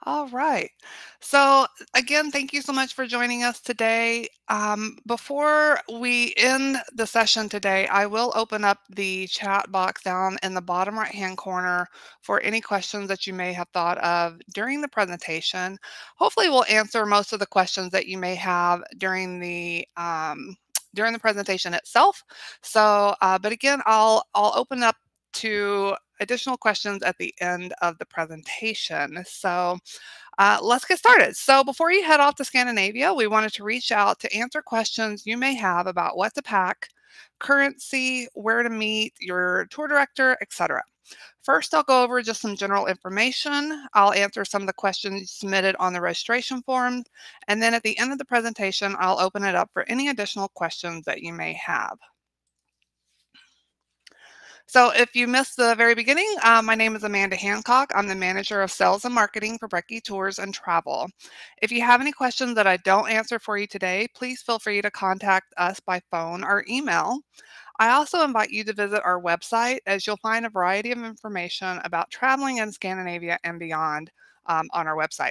All right. So, again, thank you so much for joining us today. Before we end the session today, I will open up the chat box down in the bottom right-hand corner for any questions that you may have thought of during the presentation. Hopefully, we'll answer most of the questions that you may have during the presentation itself. But again, I'll open up to additional questions at the end of the presentation. Let's get started. So before you head off to Scandinavia, we wanted to reach out to answer questions you may have about what to pack, currency, where to meet your tour director, etc. First, I'll go over just some general information. I'll answer some of the questions submitted on the registration form. And then at the end of the presentation, I'll open it up for any additional questions that you may have. So if you missed the very beginning, my name is Amanda Hancock. I'm the manager of sales and marketing for Brecky Tours and Travel. If you have any questions that I don't answer for you today, please feel free to contact us by phone or email. I also invite you to visit our website as you'll find a variety of information about traveling in Scandinavia and beyond on our website.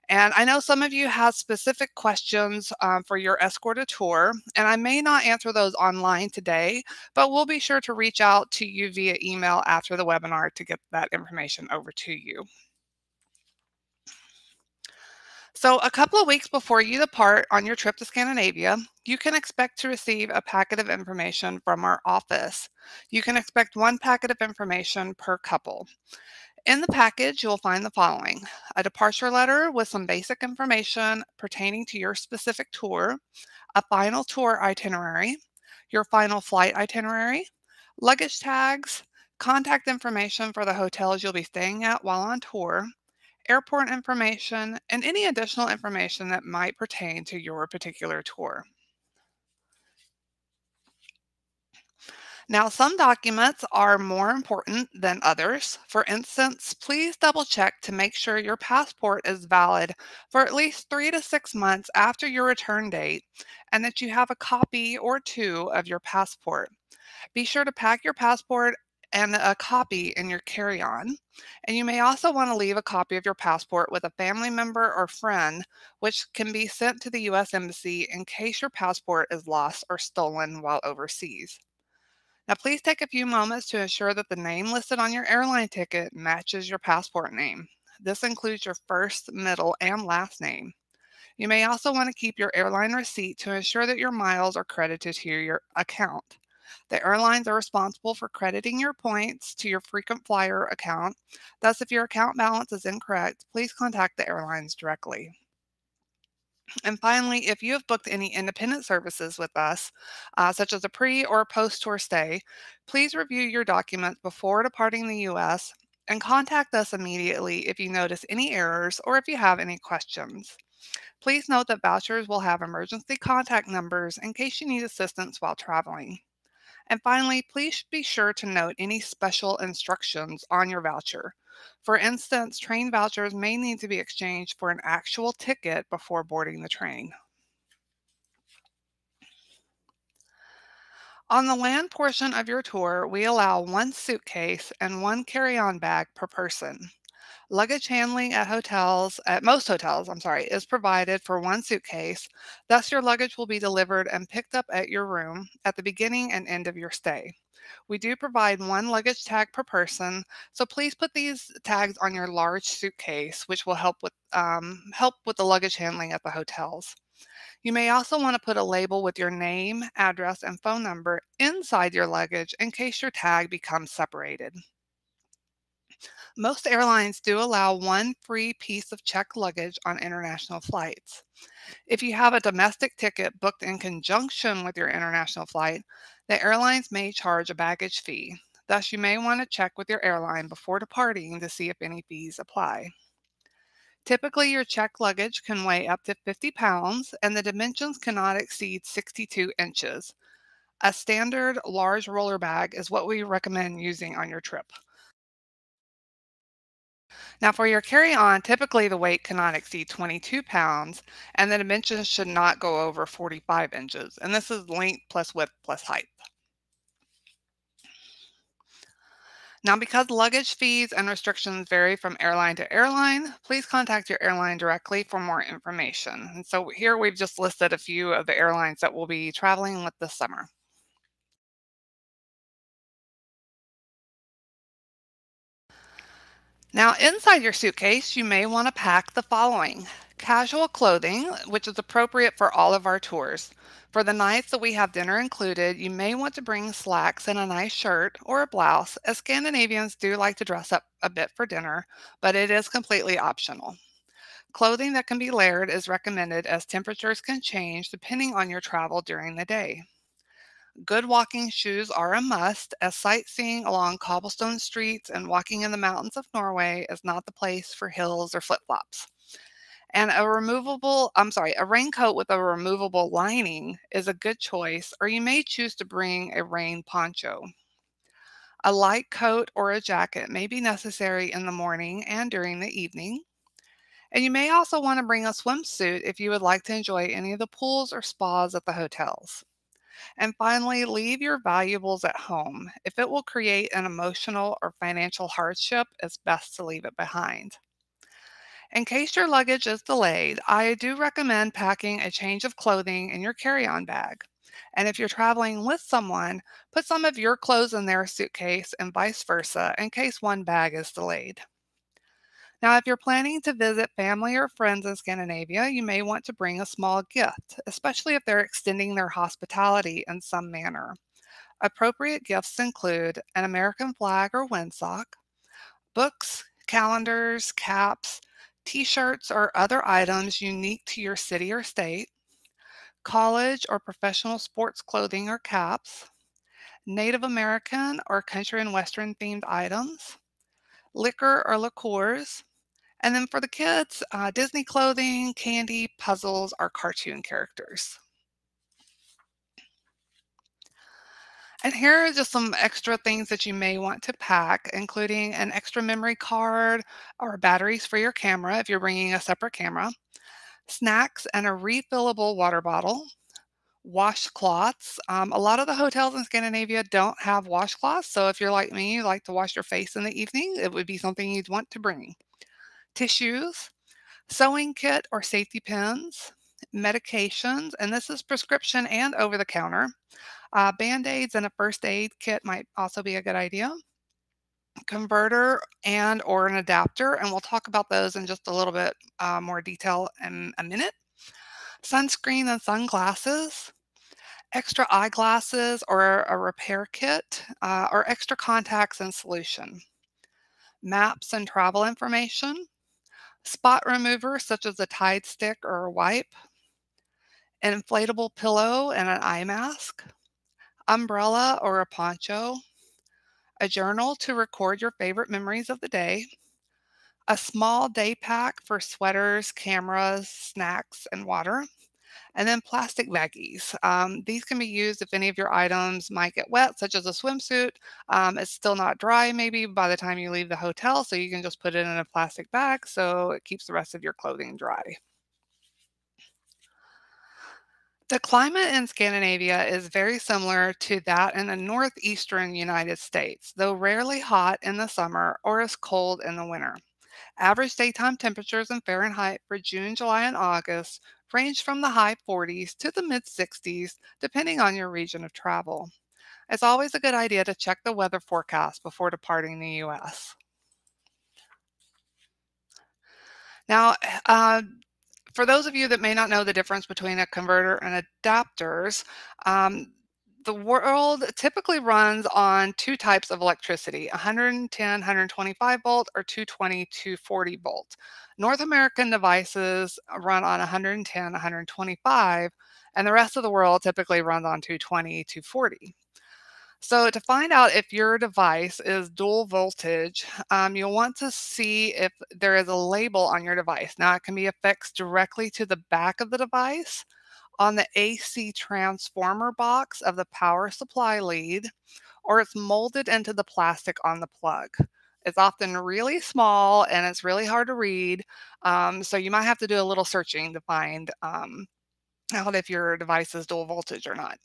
And I know some of you have specific questions for your escorted tour, and I may not answer those online today, but we'll be sure to reach out to you via email after the webinar to get that information over to you. So a couple of weeks before you depart on your trip to Scandinavia, you can expect to receive a packet of information from our office. You can expect one packet of information per couple. In the package, you'll find the following: a departure letter with some basic information pertaining to your specific tour, a final tour itinerary, your final flight itinerary, luggage tags, contact information for the hotels you'll be staying at while on tour, airport information, and any additional information that might pertain to your particular tour. Now, some documents are more important than others. For instance, please double check to make sure your passport is valid for at least 3 to 6 months after your return date and that you have a copy or two of your passport. Be sure to pack your passport and a copy in your carry-on. And you may also want to leave a copy of your passport with a family member or friend, which can be sent to the U.S. Embassy in case your passport is lost or stolen while overseas. Now, please take a few moments to ensure that the name listed on your airline ticket matches your passport name. This includes your first, middle, and last name. You may also want to keep your airline receipt to ensure that your miles are credited to your account. The airlines are responsible for crediting your points to your frequent flyer account. Thus, if your account balance is incorrect, please contact the airlines directly. And finally, if you have booked any independent services with us, such as a pre or post tour stay, please review your documents before departing the U.S. and contact us immediately if you notice any errors or if you have any questions. Please note that vouchers will have emergency contact numbers in case you need assistance while traveling. And finally, please be sure to note any special instructions on your voucher. For instance, train vouchers may need to be exchanged for an actual ticket before boarding the train. On the land portion of your tour, we allow one suitcase and one carry-on bag per person. Luggage handling at most hotels, is provided for one suitcase. Thus, your luggage will be delivered and picked up at your room at the beginning and end of your stay. We do provide one luggage tag per person, so please put these tags on your large suitcase, which will help with the luggage handling at the hotels. You may also want to put a label with your name, address, and phone number inside your luggage in case your tag becomes separated. Most airlines do allow one free piece of checked luggage on international flights. If you have a domestic ticket booked in conjunction with your international flight, the airlines may charge a baggage fee. Thus, you may want to check with your airline before departing to see if any fees apply. Typically, your checked luggage can weigh up to 50 pounds and the dimensions cannot exceed 62 inches. A standard large roller bag is what we recommend using on your trip. Now, for your carry-on, typically the weight cannot exceed 22 pounds and the dimensions should not go over 45 inches. And this is length plus width plus height. Now, because luggage fees and restrictions vary from airline to airline, please contact your airline directly for more information. And so here we've just listed a few of the airlines that we'll be traveling with this summer. Now, inside your suitcase, you may want to pack the following: casual clothing, which is appropriate for all of our tours. For the nights that we have dinner included, you may want to bring slacks and a nice shirt or a blouse, as Scandinavians do like to dress up a bit for dinner, but it is completely optional. Clothing that can be layered is recommended as temperatures can change depending on your travel during the day. Good walking shoes are a must, as sightseeing along cobblestone streets and walking in the mountains of Norway is not the place for heels or flip-flops. And a raincoat with a removable lining is a good choice, or you may choose to bring a rain poncho. A light coat or a jacket may be necessary in the morning and during the evening. And you may also want to bring a swimsuit if you would like to enjoy any of the pools or spas at the hotels. And finally, leave your valuables at home. If it will create an emotional or financial hardship, it's best to leave it behind. In case your luggage is delayed, I do recommend packing a change of clothing in your carry on bag. And if you're traveling with someone, put some of your clothes in their suitcase and vice versa in case one bag is delayed. Now, if you're planning to visit family or friends in Scandinavia, you may want to bring a small gift, especially if they're extending their hospitality in some manner. Appropriate gifts include an American flag or windsock, books, calendars, caps, t shirts, or other items unique to your city or state, college or professional sports clothing or caps, Native American or country and Western themed items, liquor or liqueurs, and then for the kids, Disney clothing, candy, puzzles, or cartoon characters. And here are just some extra things that you may want to pack, including an extra memory card or batteries for your camera if you're bringing a separate camera, snacks and a refillable water bottle, washcloths. A lot of the hotels in Scandinavia don't have washcloths, so if you're like me, you like to wash your face in the evening, it would be something you'd want to bring. Tissues, sewing kit or safety pins, medications, and this is prescription and over the counter. Band-aids and a first aid kit might also be a good idea. Converter and or an adapter, and we'll talk about those in just a little bit more detail in a minute. Sunscreen and sunglasses, extra eyeglasses or a repair kit, or extra contacts and solution. Maps and travel information, spot remover such as a Tide stick or a wipe, an inflatable pillow and an eye mask, umbrella or a poncho, a journal to record your favorite memories of the day, a small day pack for sweaters, cameras, snacks, and water, and then plastic baggies. These can be used if any of your items might get wet, such as a swimsuit. It's still not dry, maybe by the time you leave the hotel, so you can just put it in a plastic bag so it keeps the rest of your clothing dry. The climate in Scandinavia is very similar to that in the northeastern United States, though rarely hot in the summer or as cold in the winter. Average daytime temperatures in Fahrenheit for June, July, and August range from the high 40s to the mid 60s, depending on your region of travel. It's always a good idea to check the weather forecast before departing the US. Now, uh, for those of you that may not know the difference between a converter and adapters, um, the world typically runs on two types of electricity: 110, 125 volt, or 220, 240 volt. North American devices run on 110, 125, and the rest of the world typically runs on 220, 240. So to find out if your device is dual voltage, you'll want to see if there is a label on your device. Now, it can be affixed directly to the back of the device, on the AC transformer box of the power supply lead, or it's molded into the plastic on the plug. It's often really small and it's really hard to read, so you might have to do a little searching to find out if your device is dual voltage or not.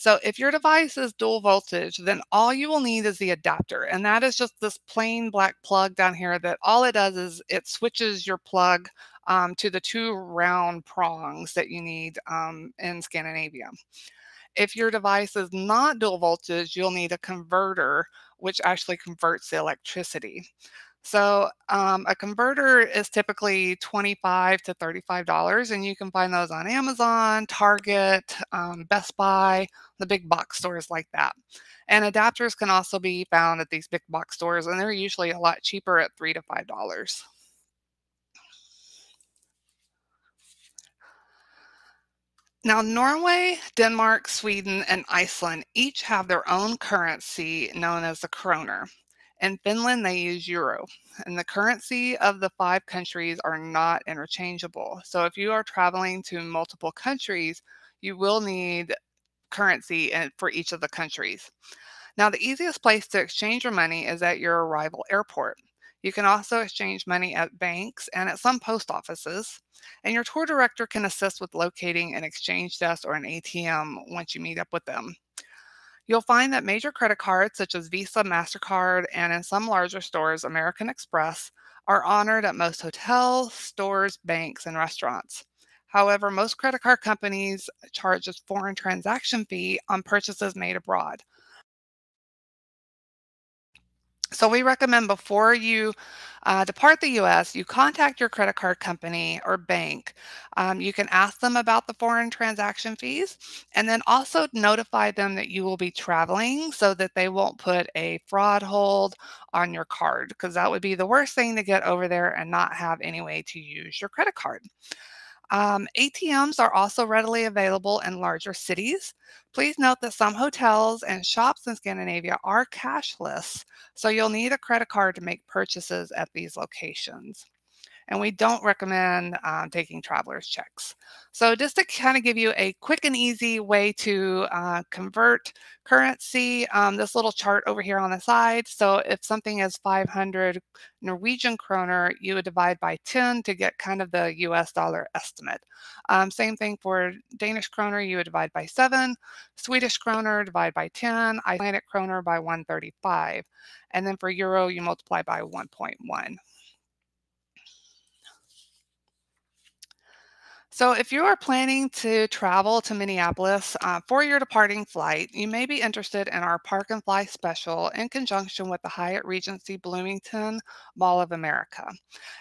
So if your device is dual voltage, then all you will need is the adapter. And that is just this plain black plug down here that all it does is it switches your plug to the two round prongs that you need in Scandinavia. If your device is not dual voltage, you'll need a converter, which actually converts the electricity. So, a converter is typically $25 to $35, and you can find those on Amazon, Target, Best Buy, the big box stores like that. And adapters can also be found at these big box stores, and they're usually a lot cheaper at $3 to $5. Now, Norway, Denmark, Sweden, and Iceland each have their own currency known as the kroner. In Finland, they use euro, and the currency of the five countries are not interchangeable. So, if you are traveling to multiple countries, you will need currency for each of the countries. Now, the easiest place to exchange your money is at your arrival airport. You can also exchange money at banks and at some post offices. And your tour director can assist with locating an exchange desk or an ATM once you meet up with them. You'll find that major credit cards such as Visa, MasterCard, and in some larger stores, American Express, are honored at most hotels, stores, banks, and restaurants. However, most credit card companies charge a foreign transaction fee on purchases made abroad. So we recommend before you depart the US, you contact your credit card company or bank. You can ask them about the foreign transaction fees and then also notify them that you will be traveling so that they won't put a fraud hold on your card because that would be the worst thing to get over there and not have any way to use your credit card. ATMs are also readily available in larger cities. Please note that some hotels and shops in Scandinavia are cashless, so you'll need a credit card to make purchases at these locations. And we don't recommend taking traveler's checks. So, just to kind of give you a quick and easy way to convert currency, this little chart over here on the side. So, if something is 500 Norwegian kroner, you would divide by 10 to get kind of the US dollar estimate. Same thing for Danish kroner, you would divide by 7, Swedish kroner, divide by 10, Icelandic kroner by 135. And then for euro, you multiply by 1.1. So, if you are planning to travel to Minneapolis for your departing flight, you may be interested in our Park and Fly special in conjunction with the Hyatt Regency Bloomington Mall of America.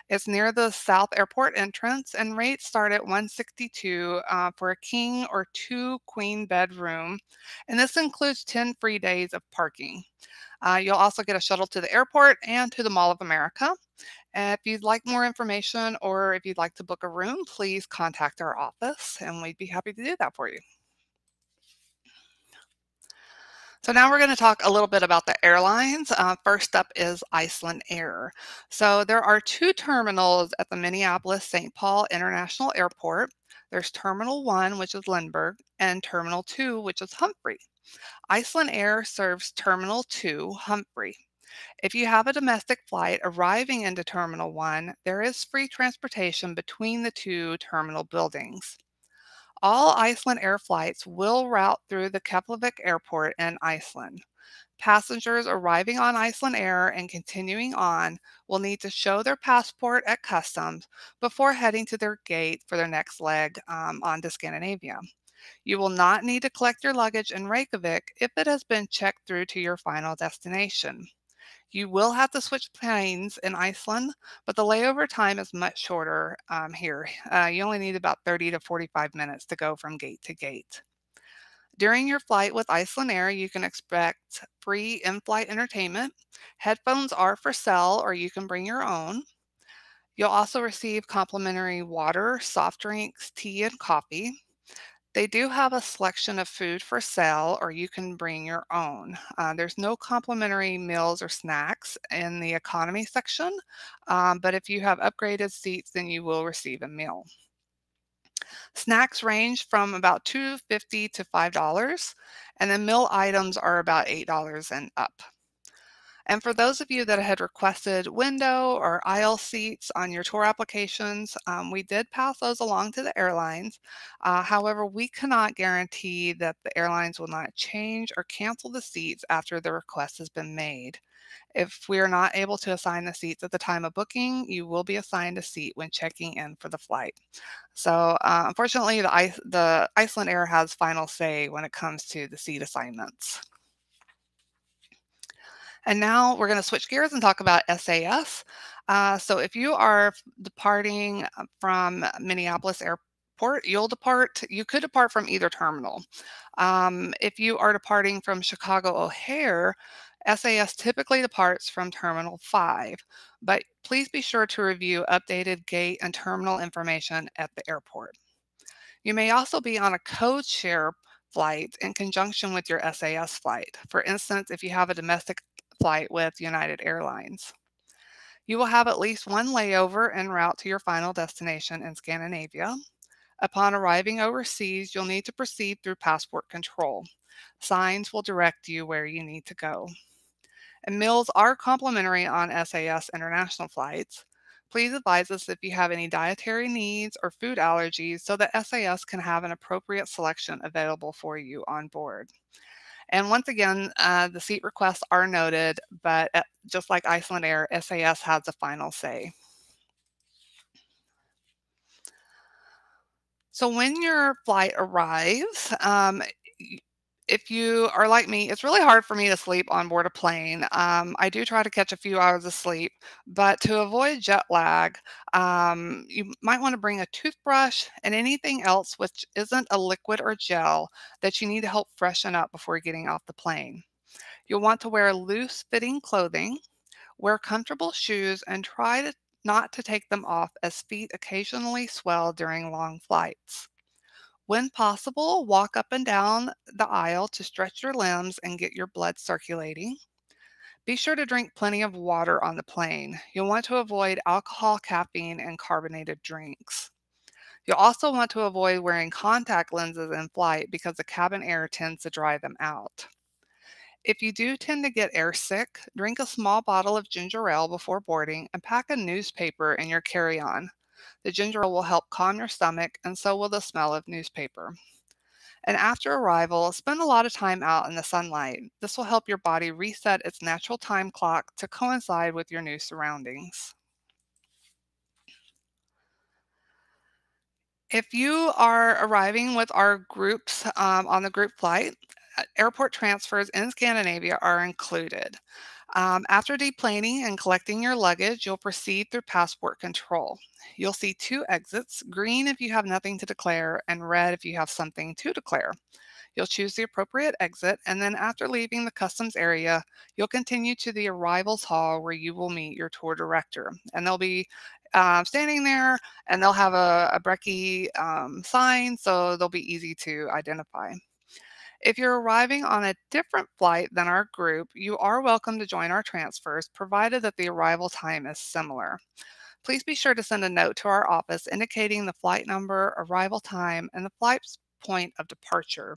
It's near the South Airport entrance, and rates start at 162 for a king or two queen bedroom, and this includes 10 free days of parking. You'll also get a shuttle to the airport and to the Mall of America. If you'd like more information or if you'd like to book a room, please contact our office and we'd be happy to do that for you. So now we're going to talk a little bit about the airlines. First up is Iceland Air. So there are two terminals at the Minneapolis St. Paul International Airport. There's Terminal 1, which is Lindbergh, and Terminal 2, which is Humphrey. Iceland Air serves Terminal 2, Humphrey. If you have a domestic flight arriving into Terminal 1, there is free transportation between the two terminal buildings. All Iceland Air flights will route through the Keflavik Airport in Iceland. Passengers arriving on Iceland Air and continuing on will need to show their passport at customs before heading to their gate for their next leg on to Scandinavia. You will not need to collect your luggage in Reykjavik if it has been checked through to your final destination. You will have to switch planes in Iceland, but the layover time is much shorter here. You only need about 30 to 45 minutes to go from gate to gate. During your flight with Iceland Air, you can expect free in flight entertainment. Headphones are for sale, or you can bring your own. You'll also receive complimentary water, soft drinks, tea, and coffee. They do have a selection of food for sale, or you can bring your own. There's no complimentary meals or snacks in the economy section, but if you have upgraded seats, then you will receive a meal. Snacks range from about $2.50 to $5, and then meal items are about $8 and up. And for those of you that had requested window or aisle seats on your tour applications, we did pass those along to the airlines. However, we cannot guarantee that the airlines will not change or cancel the seats after the request has been made. If we are not able to assign the seats at the time of booking, you will be assigned a seat when checking in for the flight. So, unfortunately, the Iceland Air has final say when it comes to the seat assignments. And now we're going to switch gears and talk about SAS. So if you are departing from Minneapolis Airport, you could depart from either terminal. If you are departing from Chicago O'Hare, SAS typically departs from Terminal 5, but please be sure to review updated gate and terminal information at the airport. You may also be on a code share flight in conjunction with your SAS flight. For instance, if you have a domestic flight with United Airlines. You will have at least one layover en route to your final destination in Scandinavia. Upon arriving overseas, you'll need to proceed through passport control. Signs will direct you where you need to go. And meals are complimentary on SAS international flights. Please advise us if you have any dietary needs or food allergies so that SAS can have an appropriate selection available for you on board. And once again, the seat requests are noted, but just like Iceland Air, SAS has a final say. So when your flight arrives, if you are like me, it's really hard for me to sleep on board a plane. I do try to catch a few hours of sleep, but to avoid jet lag, you might want to bring a toothbrush and anything else which isn't a liquid or gel that you need to help freshen up before getting off the plane. You'll want to wear loose fitting clothing, wear comfortable shoes, and try to not to take them off as feet occasionally swell during long flights. When possible, walk up and down the aisle to stretch your limbs and get your blood circulating. Be sure to drink plenty of water on the plane. You'll want to avoid alcohol, caffeine, and carbonated drinks. You'll also want to avoid wearing contact lenses in flight because the cabin air tends to dry them out. If you do tend to get airsick, drink a small bottle of ginger ale before boarding and pack a newspaper in your carry-on. The ginger ale will help calm your stomach, and so will the smell of newspaper. And after arrival, spend a lot of time out in the sunlight. This will help your body reset its natural time clock to coincide with your new surroundings. If you are arriving with our groups on the group flight, airport transfers in Scandinavia are included. After deplaning and collecting your luggage, you'll proceed through passport control. You'll see two exits, green if you have nothing to declare and red if you have something to declare. You'll choose the appropriate exit, and then after leaving the customs area, you'll continue to the arrivals hall where you will meet your tour director. And they'll be standing there, and they'll have a brekkie sign, so they'll be easy to identify. If you're arriving on a different flight than our group, you are welcome to join our transfers, provided that the arrival time is similar. Please be sure to send a note to our office indicating the flight number, arrival time, and the flight's point of departure.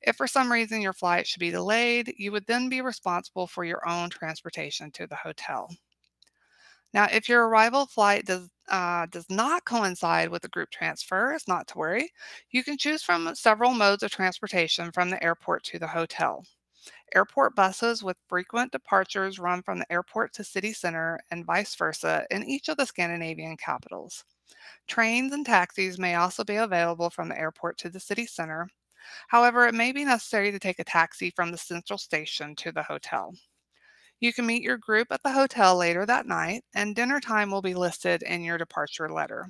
If for some reason your flight should be delayed, you would then be responsible for your own transportation to the hotel. Now, if your arrival flight does not coincide with the group transfer, it's not to worry. You can choose from several modes of transportation from the airport to the hotel. Airport buses with frequent departures run from the airport to city center and vice versa in each of the Scandinavian capitals. Trains and taxis may also be available from the airport to the city center. However, it may be necessary to take a taxi from the central station to the hotel. You can meet your group at the hotel later that night, and dinner time will be listed in your departure letter.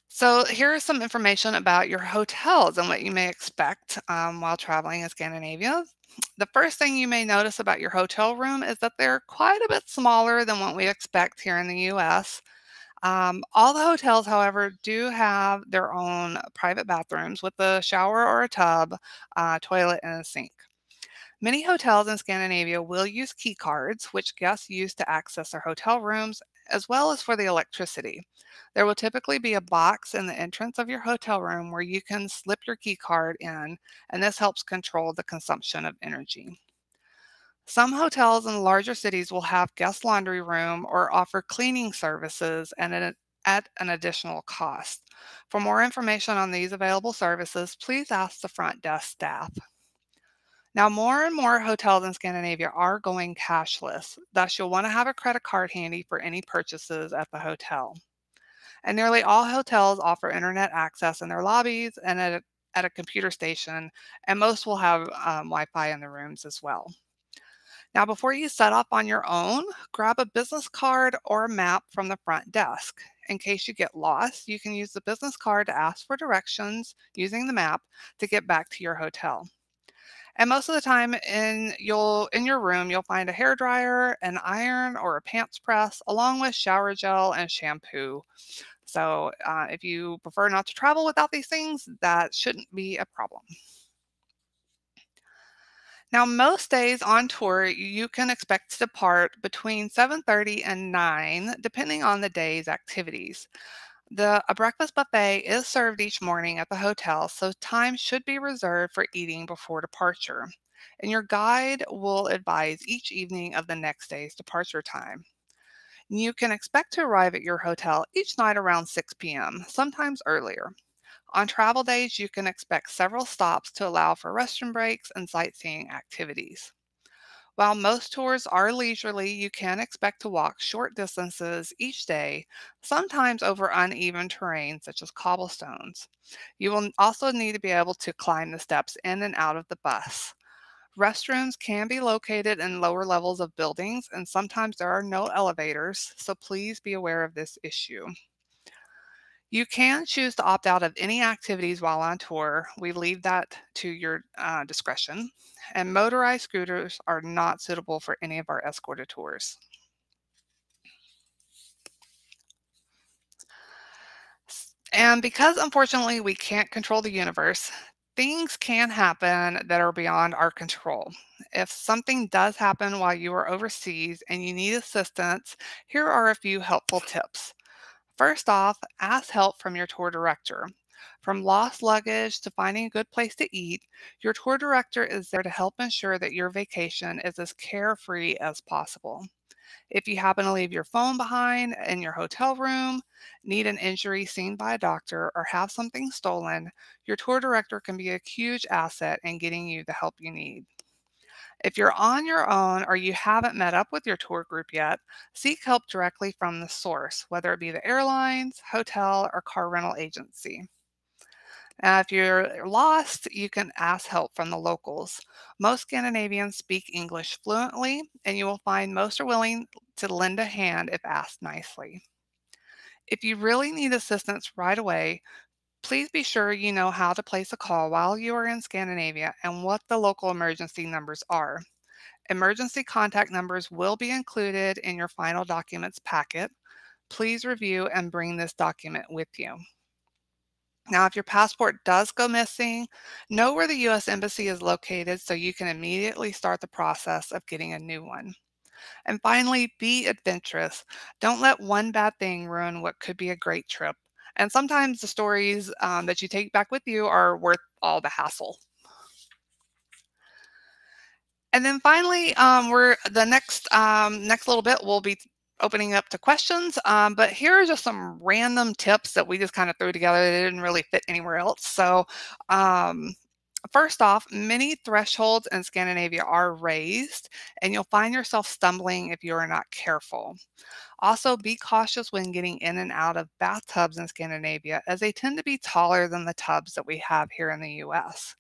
So, here is some information about your hotels and what you may expect while traveling in Scandinavia. The first thing you may notice about your hotel room is that they're quite a bit smaller than what we expect here in the US. All the hotels, however, do have their own private bathrooms with a shower or a tub, toilet, and a sink. Many hotels in Scandinavia will use key cards, which guests use to access their hotel rooms, as well as for the electricity. There will typically be a box in the entrance of your hotel room where you can slip your key card in, and this helps control the consumption of energy. Some hotels in larger cities will have guest laundry room or offer cleaning services at an additional cost. For more information on these available services, please ask the front desk staff. Now, more and more hotels in Scandinavia are going cashless, thus, you'll want to have a credit card handy for any purchases at the hotel. And nearly all hotels offer internet access in their lobbies and at a computer station, and most will have Wi Fi in the rooms as well. Now, before you set off on your own, grab a business card or a map from the front desk. In case you get lost, you can use the business card to ask for directions using the map to get back to your hotel. And most of the time in your room, you'll find a hair dryer, an iron, or a pants press, along with shower gel and shampoo. So if you prefer not to travel without these things, that shouldn't be a problem. Now, most days on tour, you can expect to depart between 7:30 and 9, depending on the day's activities. A breakfast buffet is served each morning at the hotel, so time should be reserved for eating before departure. And your guide will advise each evening of the next day's departure time. You can expect to arrive at your hotel each night around 6 p.m., sometimes earlier. On travel days, you can expect several stops to allow for restroom breaks and sightseeing activities. While most tours are leisurely, you can expect to walk short distances each day, sometimes over uneven terrain such as cobblestones. You will also need to be able to climb the steps in and out of the bus. Restrooms can be located in lower levels of buildings, and sometimes there are no elevators, so please be aware of this issue. You can choose to opt out of any activities while on tour. We leave that to your discretion. And motorized scooters are not suitable for any of our escorted tours. And because unfortunately we can't control the universe, things can happen that are beyond our control. If something does happen while you are overseas and you need assistance, here are a few helpful tips. First off, ask help from your tour director. From lost luggage to finding a good place to eat, your tour director is there to help ensure that your vacation is as carefree as possible. If you happen to leave your phone behind in your hotel room, need an injury seen by a doctor, or have something stolen, your tour director can be a huge asset in getting you the help you need. If you're on your own or you haven't met up with your tour group yet, seek help directly from the source, whether it be the airlines, hotel, or car rental agency. If you're lost, you can ask help from the locals. Most Scandinavians speak English fluently, and you will find most are willing to lend a hand if asked nicely. If you really need assistance right away, please be sure you know how to place a call while you are in Scandinavia and what the local emergency numbers are. Emergency contact numbers will be included in your final documents packet. Please review and bring this document with you. Now, if your passport does go missing, know where the U.S. Embassy is located so you can immediately start the process of getting a new one. And finally, be adventurous. Don't let one bad thing ruin what could be a great trip. And sometimes the stories that you take back with you are worth all the hassle. And then finally, we're the next little bit we'll be opening up to questions. But here are just some random tips that we just kind of threw together. They didn't really fit anywhere else. So um, first off, many thresholds in Scandinavia are raised, and you'll find yourself stumbling if you are not careful. Also, be cautious when getting in and out of bathtubs in Scandinavia, as they tend to be taller than the tubs that we have here in the US.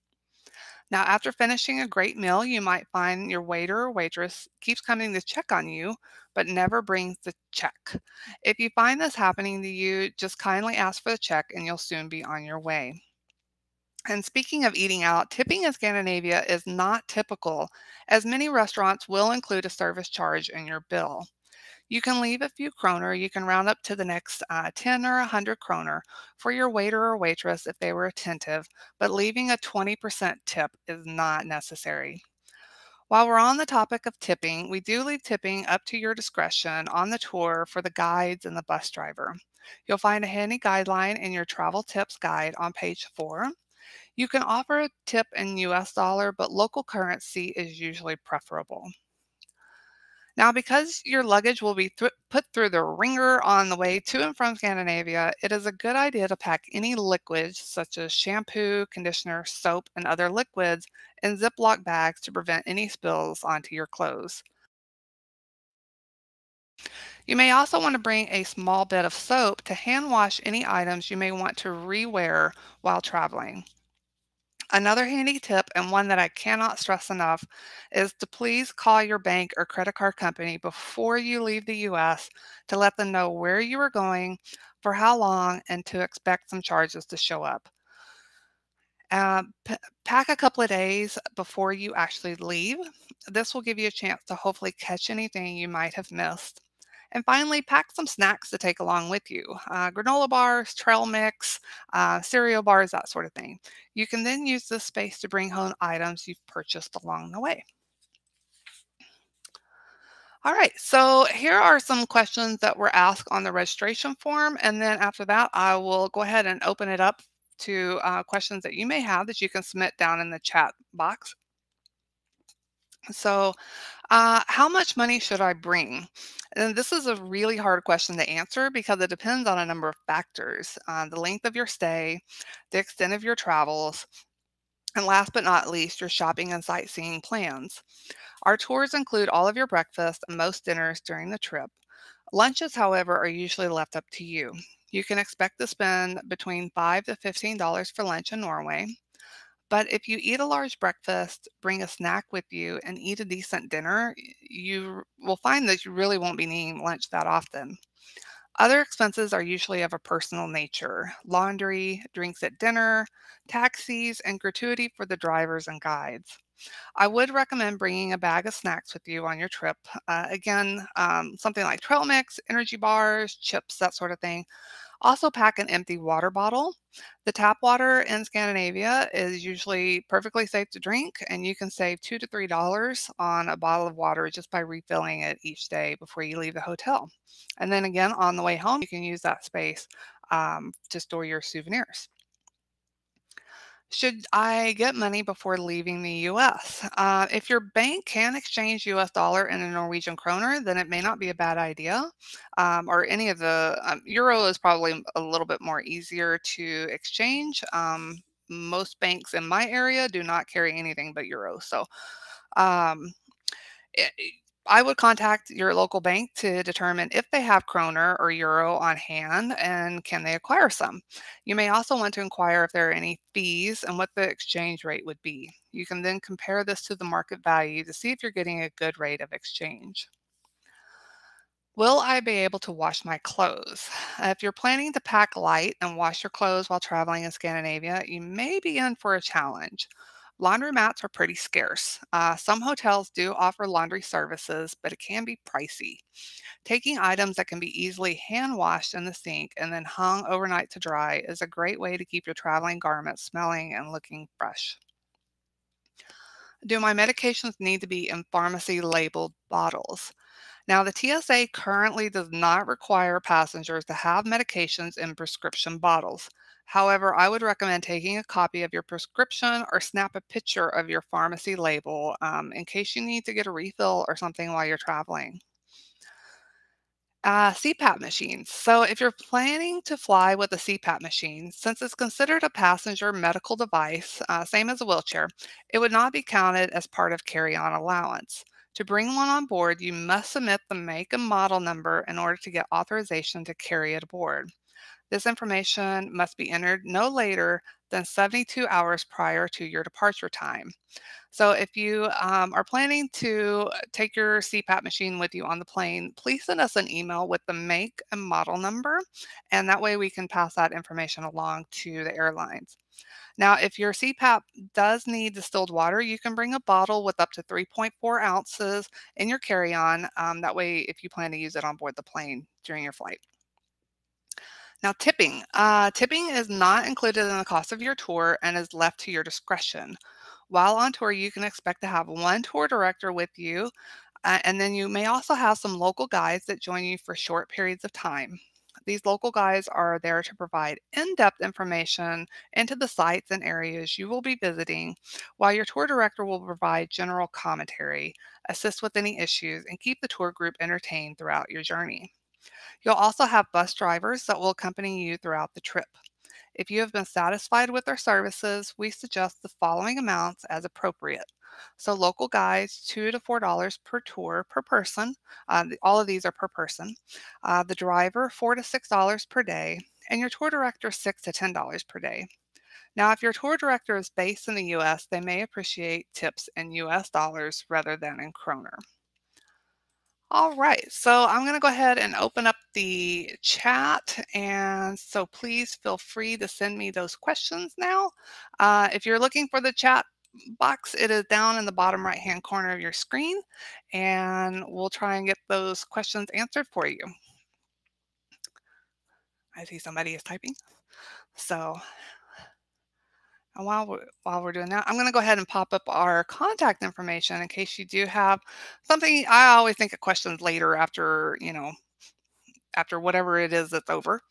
Now, after finishing a great meal, you might find your waiter or waitress keeps coming to check on you, but never brings the check. If you find this happening to you, just kindly ask for the check and you'll soon be on your way. And speaking of eating out, tipping in Scandinavia is not typical, as many restaurants will include a service charge in your bill. You can leave a few kroner, you can round up to the next 10 or 100 kroner for your waiter or waitress if they were attentive, but leaving a 20% tip is not necessary. While we're on the topic of tipping, we do leave tipping up to your discretion on the tour for the guides and the bus driver. You'll find a handy guideline in your travel tips guide on page 4. You can offer a tip in US dollar, but local currency is usually preferable. Now, because your luggage will be put through the ringer on the way to and from Scandinavia, it is a good idea to pack any liquids such as shampoo, conditioner, soap, and other liquids in Ziploc bags to prevent any spills onto your clothes. You may also want to bring a small bit of soap to hand wash any items you may want to rewear while traveling. Another handy tip, and one that I cannot stress enough, is to please call your bank or credit card company before you leave the US to let them know where you are going, for how long, and to expect some charges to show up. Pack a couple of days before you actually leave. This will give you a chance to hopefully catch anything you might have missed. And finally, pack some snacks to take along with you, granola bars, trail mix, cereal bars, that sort of thing. You can then use this space to bring home items you've purchased along the way. All right, so here are some questions that were asked on the registration form. And then after that, I will go ahead and open it up to questions that you may have that you can submit down in the chat box. So, how much money should I bring? And this is a really hard question to answer because it depends on a number of factors: the length of your stay, the extent of your travels, and last but not least, your shopping and sightseeing plans. Our tours include all of your breakfast and most dinners during the trip. Lunches, however, are usually left up to you. You can expect to spend between $5 to $15 for lunch in Norway. But if you eat a large breakfast, bring a snack with you, and eat a decent dinner, you will find that you really won't be needing lunch that often. Other expenses are usually of a personal nature: laundry, drinks at dinner, taxis, and gratuity for the drivers and guides. I would recommend bringing a bag of snacks with you on your trip. Something like trail mix, energy bars, chips, that sort of thing. Also, pack an empty water bottle. The tap water in Scandinavia is usually perfectly safe to drink, and you can save $2 to $3 on a bottle of water just by refilling it each day before you leave the hotel. And then again, on the way home, you can use that space to store your souvenirs. Should I get money before leaving the US? If your bank can exchange US dollar and a Norwegian kroner, then it may not be a bad idea. Or any of the euro is probably a little bit more easier to exchange. Most banks in my area do not carry anything but euro. So um, I I would contact your local bank to determine if they have kroner or euro on hand and can they acquire some. You may also want to inquire if there are any fees and what the exchange rate would be. You can then compare this to the market value to see if you're getting a good rate of exchange. Will I be able to wash my clothes? If you're planning to pack light and wash your clothes while traveling in Scandinavia, you may be in for a challenge. Laundromats are pretty scarce. Some hotels do offer laundry services, but it can be pricey. Taking items that can be easily hand washed in the sink and then hung overnight to dry is a great way to keep your traveling garments smelling and looking fresh. Do my medications need to be in pharmacy labeled bottles? Now, the TSA currently does not require passengers to have medications in prescription bottles. However, I would recommend taking a copy of your prescription or snap a picture of your pharmacy label in case you need to get a refill or something while you're traveling. CPAP machines. So, if you're planning to fly with a CPAP machine, since it's considered a passenger medical device, same as a wheelchair, it would not be counted as part of carry on allowance. To bring one on board, you must submit the make and model number in order to get authorization to carry it aboard. This information must be entered no later than 72 hours prior to your departure time. So if you are planning to take your CPAP machine with you on the plane, please send us an email with the make and model number, and that way we can pass that information along to the airlines. Now, if your CPAP does need distilled water, you can bring a bottle with up to 3.4 ounces in your carry-on. That way, if you plan to use it on board the plane during your flight. Now, tipping. Tipping is not included in the cost of your tour and is left to your discretion. While on tour, you can expect to have one tour director with you, and then you may also have some local guides that join you for short periods of time. These local guides are there to provide in-depth information into the sites and areas you will be visiting, while your tour director will provide general commentary, assist with any issues, and keep the tour group entertained throughout your journey. You'll also have bus drivers that will accompany you throughout the trip. If you have been satisfied with their services, we suggest the following amounts as appropriate. So local guides, $2 to $4 per tour per person. All of these are per person. The driver, $4 to $6 per day, and your tour director, $6 to $10 per day. Now, if your tour director is based in the U.S., they may appreciate tips in U.S. dollars rather than in kroner. All right, so I'm going to go ahead and open up the chat. And so please feel free to send me those questions now. If you're looking for the chat box, it is down in the bottom right-hand corner of your screen, and we'll try and get those questions answered for you. I see somebody is typing. So and while we're doing that, I'm going to go ahead and pop up our contact information in case you do have something. I always think of questions later after, after whatever it is that's over.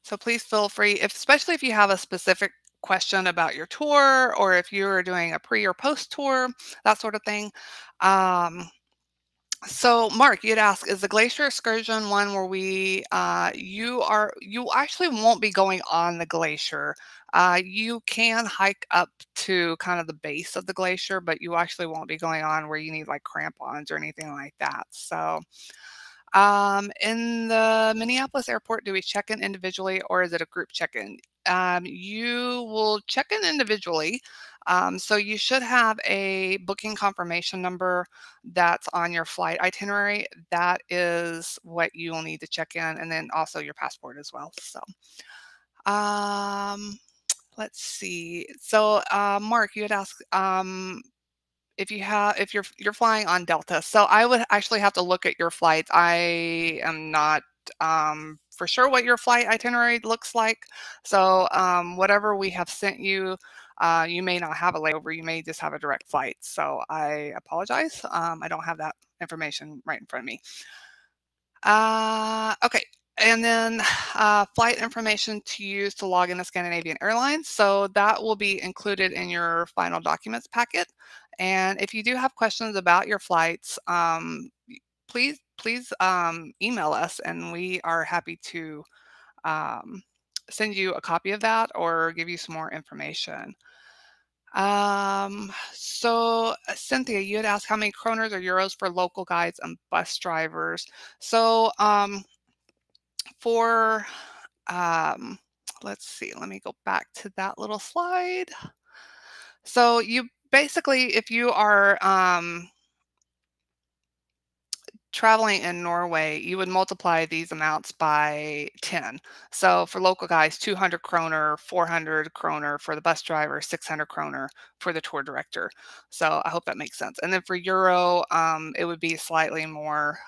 So please feel free, especially if you have a specific question about your tour or if you're doing a pre or post tour, that sort of thing. So Mark, you'd ask, is the glacier excursion one where you actually won't be going on the glacier. You can hike up to kind of the base of the glacier, but you actually won't be going on where you need like crampons or anything like that. So in the Minneapolis airport, do we check in individually or is it a group check-in? You will check in individually. So you should have a booking confirmation number that's on your flight itinerary. That is what you will need to check in, and then also your passport as well. So, um, let's see. So, Mark, you had asked, if you're flying on Delta. So I would actually have to look at your flights. I am not for sure what your flight itinerary looks like. So whatever we have sent you, you may not have a layover. You may just have a direct flight. So I apologize. I don't have that information right in front of me. Okay. And then flight information to use to log into Scandinavian Airlines. So that will be included in your final documents packet. And if you do have questions about your flights, please email us, and we are happy to send you a copy of that or give you some more information. So Cynthia, you had asked how many kroners or euros for local guides and bus drivers. So for let's see, let me go back to that little slide. So you basically, if you are traveling in Norway, you would multiply these amounts by 10. So for local guys, 200 kroner, 400 kroner for the bus driver, 600 kroner for the tour director. So I hope that makes sense. And then for euro, it would be slightly more.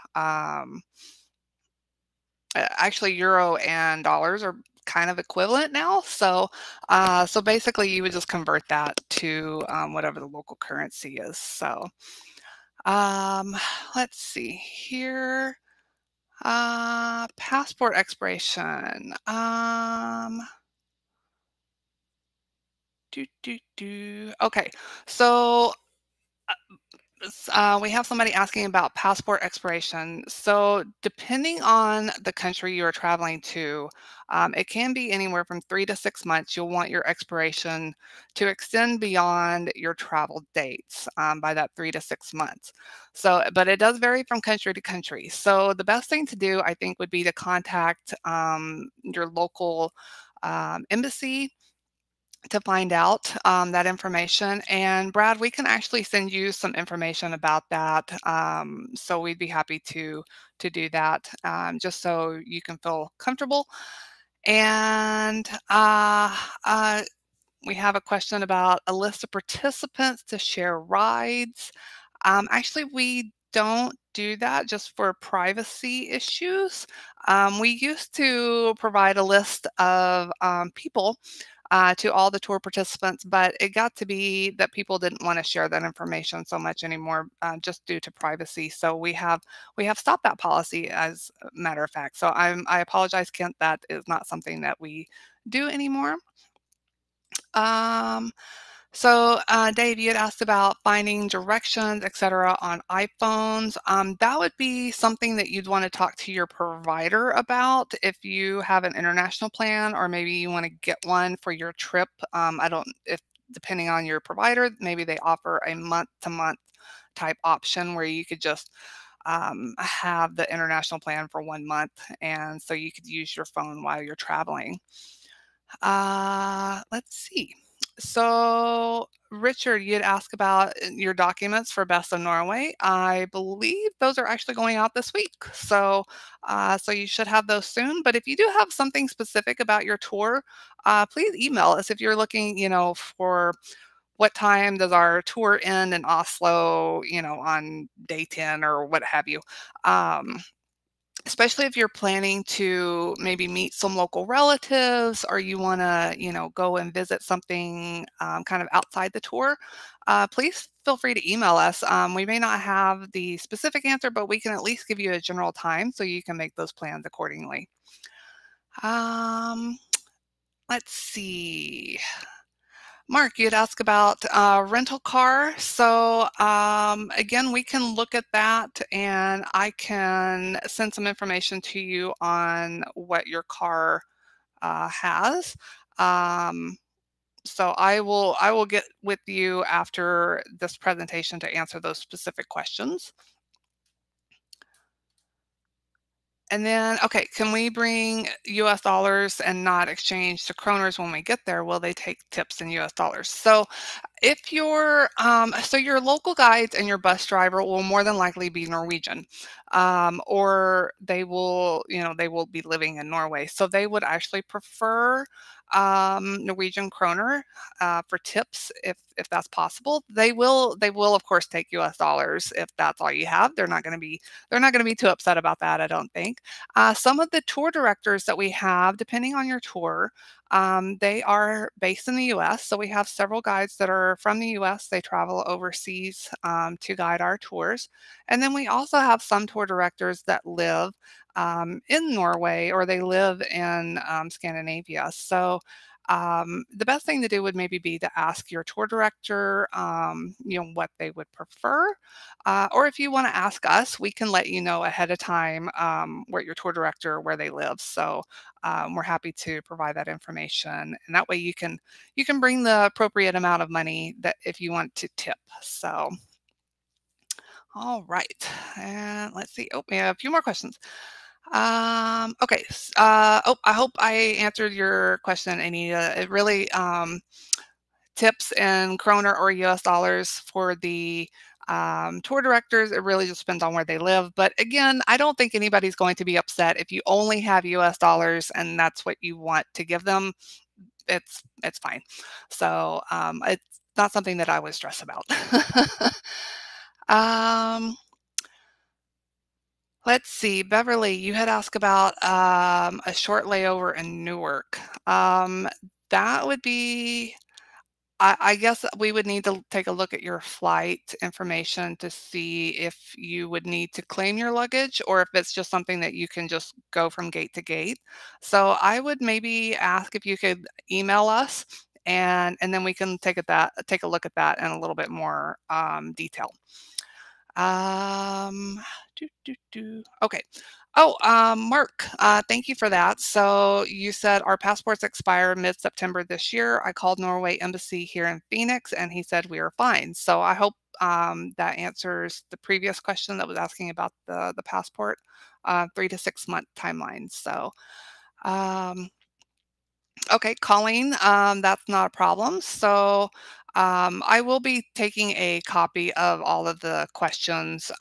Actually, euro and dollars are kind of equivalent now. So, so basically, you would just convert that to whatever the local currency is. So, um, let's see here. Passport expiration. Okay, so we have somebody asking about passport expiration. So depending on the country you are traveling to, it can be anywhere from 3 to 6 months. You'll want your expiration to extend beyond your travel dates by that 3 to 6 months. So, but it does vary from country to country. So the best thing to do, I think, would be to contact your local embassy to find out that information. And Brad, we can actually send you some information about that. So we'd be happy to do that, just so you can feel comfortable. And we have a question about a list of participants to share rides. Actually, we don't do that just for privacy issues. We used to provide a list of people to all the tour participants, but it got to be that people didn't want to share that information so much anymore, just due to privacy. So we have stopped that policy, as a matter of fact. So I apologize, Kent. That is not something that we do anymore. Um, Dave, you had asked about finding directions, etc., on iPhones. That would be something that you'd want to talk to your provider about if you have an international plan, or maybe you want to get one for your trip. I don't, if depending on your provider, maybe they offer a month-to-month type option where you could just have the international plan for 1 month, and so you could use your phone while you're traveling. Let's see. So, Richard, you'd ask about your documents for Best of Norway. I believe those are actually going out this week. So you should have those soon. But if you do have something specific about your tour, please email us if you're looking, for what time does our tour end in Oslo, on day 10 or what have you. Um, Especially if you're planning to maybe meet some local relatives, or you want to, go and visit something kind of outside the tour, please feel free to email us. We may not have the specific answer, but we can at least give you a general time so you can make those plans accordingly. Um, let's see. Mark, you'd ask about rental car. So again, we can look at that, and I can send some information to you on what your car has. Um, so I will get with you after this presentation to answer those specific questions. And then, okay, can we bring US dollars and not exchange to kroners when we get there? Will they take tips in US dollars? So if your local guides and your bus driver will more than likely be Norwegian, or they will be living in Norway, so they would actually prefer Norwegian kroner for tips if that's possible. They will of course take U.S. dollars if that's all you have. They're not going to be too upset about that, I don't think. Some of the tour directors that we have, depending on your tour, they are based in the US. So we have several guides that are from the US. They travel overseas to guide our tours. And then we also have some tour directors that live in Norway, or they live in Scandinavia. So the best thing to do would maybe be to ask your tour director, what they would prefer. Or if you want to ask us, we can let you know ahead of time where your tour director, where they live. So we're happy to provide that information, and that way you can bring the appropriate amount of money that if you want to tip. So, all right, and let's see. Oh, we have a few more questions. Okay. I hope I answered your question, Anita. It really tips in kroner or US dollars for the tour directors. It really just depends on where they live. But again, I don't think anybody's going to be upset if you only have US dollars and that's what you want to give them. It's fine. So it's not something that I would stress about. um, let's see, Beverly, you had asked about a short layover in Newark. That would be I guess we would need to take a look at your flight information to see if you would need to claim your luggage, or if it's just something that you can just go from gate to gate. So I would maybe ask if you could email us, and then we can take a look at that in a little bit more detail. Um, Okay. Oh, Mark, thank you for that. So you said our passports expire mid-September this year. I called Norway Embassy here in Phoenix, and he said we are fine. So I hope that answers the previous question that was asking about the passport, 3 to 6 month timeline. So um, okay, Colleen, that's not a problem. So I will be taking a copy of all of the questions.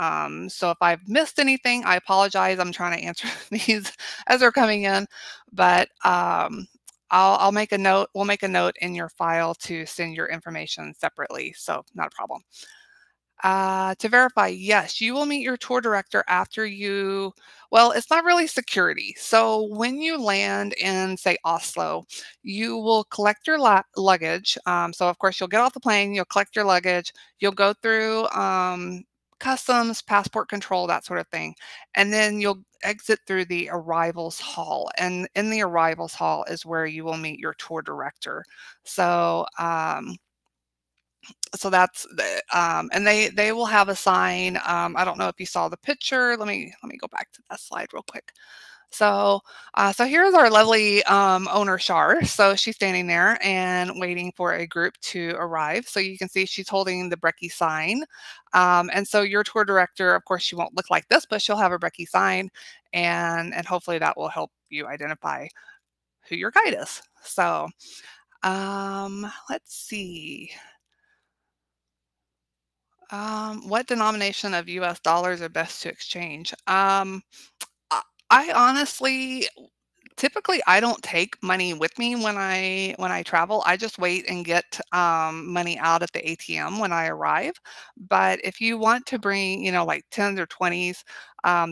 So if I've missed anything, I apologize. I'm trying to answer these as they're coming in, but I'll make a note. We'll make a note in your file to send your information separately. So not a problem. To verify, yes, you will meet your tour director after you, well, it's not really security. So when you land in, say, Oslo, you will collect your luggage. So, of course, you'll get off the plane, you'll collect your luggage, you'll go through customs, passport control, that sort of thing. And then you'll exit through the arrivals hall. And in the arrivals hall is where you will meet your tour director. So, that's the and they will have a sign. I don't know if you saw the picture. Let me go back to that slide real quick. So so here's our lovely owner Shar. So she's standing there and waiting for a group to arrive. So you can see she's holding the Brecky sign. And so your tour director, of course, she won't look like this, but she'll have a Brecky sign, and hopefully that will help you identify who your guide is. So let's see. What denomination of US dollars are best to exchange? I I honestly typically, I don't take money with me when I travel. I just wait and get, money out at the ATM when I arrive. But if you want to bring, like 10s or 20s,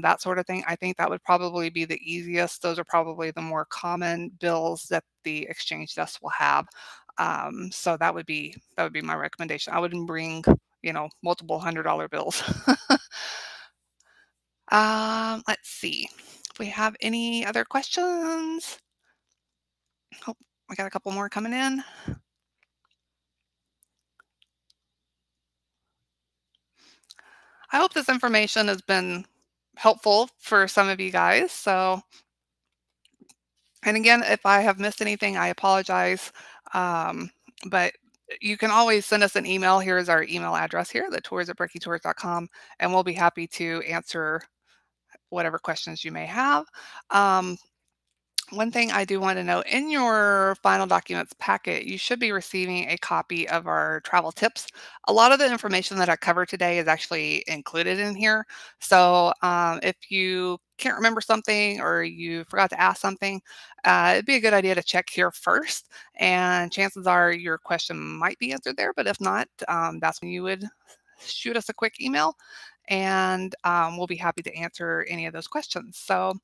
that sort of thing, I think that would probably be the easiest. Those are probably the more common bills that the exchange desk will have. So that would be my recommendation. I wouldn't bring, multiple $100 bills. Let's see if we have any other questions. Oh, we got a couple more coming in. I hope this information has been helpful for some of you guys. So, and again, if I have missed anything, I apologize. But you can always send us an email. Here's our email address here, the tours at breckytours.com, and we'll be happy to answer whatever questions you may have. Um, One thing I do want to note, in your final documents packet, you should be receiving a copy of our travel tips. A lot of the information that I cover today is actually included in here. So if you can't remember something or you forgot to ask something, it'd be a good idea to check here first. And chances are your question might be answered there. But if not, that's when you would shoot us a quick email, and we'll be happy to answer any of those questions. So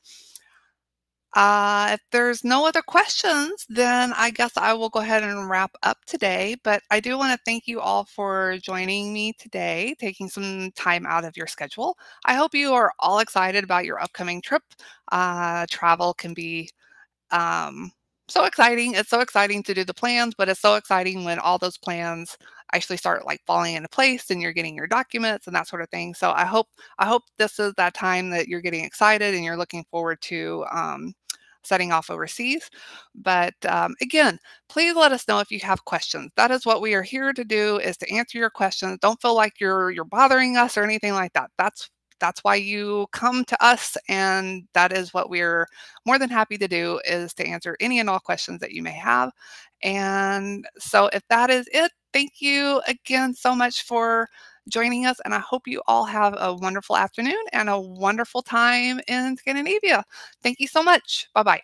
if there's no other questions, then I guess I will go ahead and wrap up today. But I do want to thank you all for joining me today, taking some time out of your schedule. I hope you are all excited about your upcoming trip. Travel can be um, so exciting. It's so exciting to do the plans, but it's so exciting when all those plans actually start like falling into place and you're getting your documents and that sort of thing. So I hope this is that time that you're getting excited and you're looking forward to setting off overseas. But again, please let us know if you have questions. That is what we are here to do, is to answer your questions. Don't feel like you're bothering us or anything like that. That's why you come to us, and that is what we're more than happy to do, is to answer any and all questions that you may have. And so if that is it, thank you again so much for joining us, and I hope you all have a wonderful afternoon and a wonderful time in Scandinavia. Thank you so much. Bye bye.